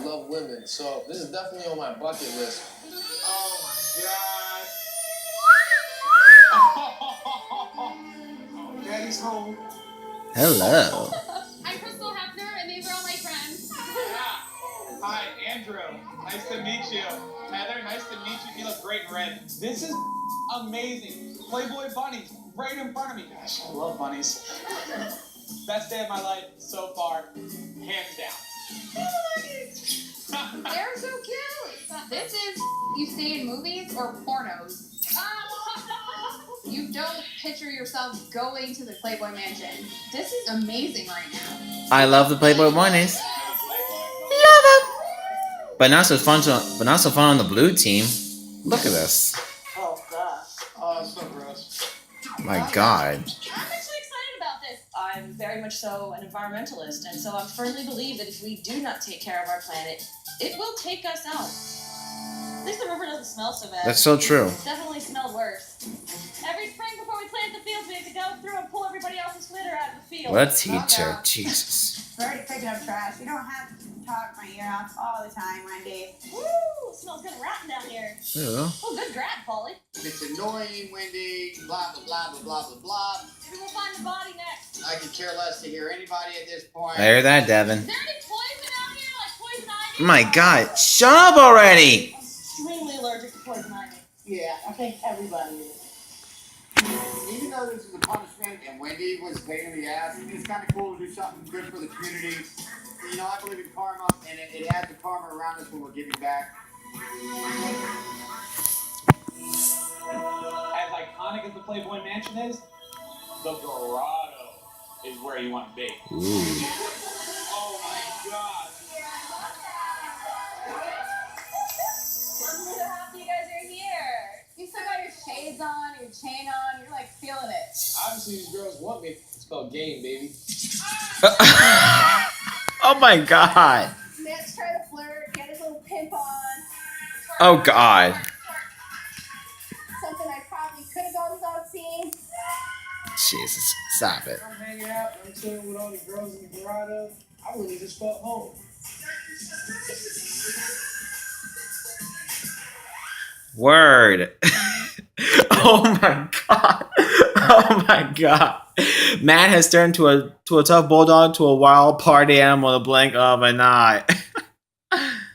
I love women, so this is definitely on my bucket list. Oh my God. Oh, Daddy's home. Hello. I'm Crystal Hefner, and these are all my friends. Yeah. Hi, Andrew. Nice to meet you. Heather, nice to meet you. You look great in red. This is amazing. Playboy bunnies right in front of me. Gosh, I love bunnies. Best day of my life so far, hands down. They're so cute. This is you see in movies or pornos. You don't picture yourself going to the Playboy Mansion. This is amazing right now. I love the Playboy bunnies. Love them. But not so fun. But not so fun on the blue team. Look at this. Oh gosh. Oh, it's so gross. My God. I'm actually excited about this. I'm very much so an environmentalist, and so I firmly believe that if we do not take care of our planet, it will take us out. At least the river doesn't smell so bad. That's so true. It's definitely smelled worse. Every spring before we plant the fields, we have to go through and pull everybody else's litter out of the field. What a teacher. Jesus. We're already picking up trash. You don't have to talk my ear off all the time, Wendy. Woo! It smells good and rotten down here. Ew. Oh, good grab, Polly. It's annoying, Wendy, blah, blah, blah, blah, blah, blah, blah. Maybe we'll find the body next. I could care less to hear anybody at this point. I hear that, Devin. Is there any poison out here, like poison ivy? My God. Shut up already. I'm extremely allergic to poison ivy. Yeah, I think everybody is. Even though this is a punishment and Wendy was a pain in the ass, it's kind of cool to do something good for the community. You know, I believe in karma, and it adds the karma around us when we're giving back. As iconic as the Playboy Mansion is, the grotto is where you want to be. Ooh. Oh my God. I'm so happy you guys are here. You still got your shades on, your chain on. You're like feeling it. Obviously, these girls want me. It's called game, baby. Oh my God. Let's try to flirt, get his little pimp on. Oh God. Something I probably could have done without seeing. Jesus. Stop it. I'm hanging out, I'm chilling with all the girls in the grotto. I really just felt home. Word. Oh my God. Oh my God. Matt has turned to a tough bulldog to a wild party animal in the blink of an eye.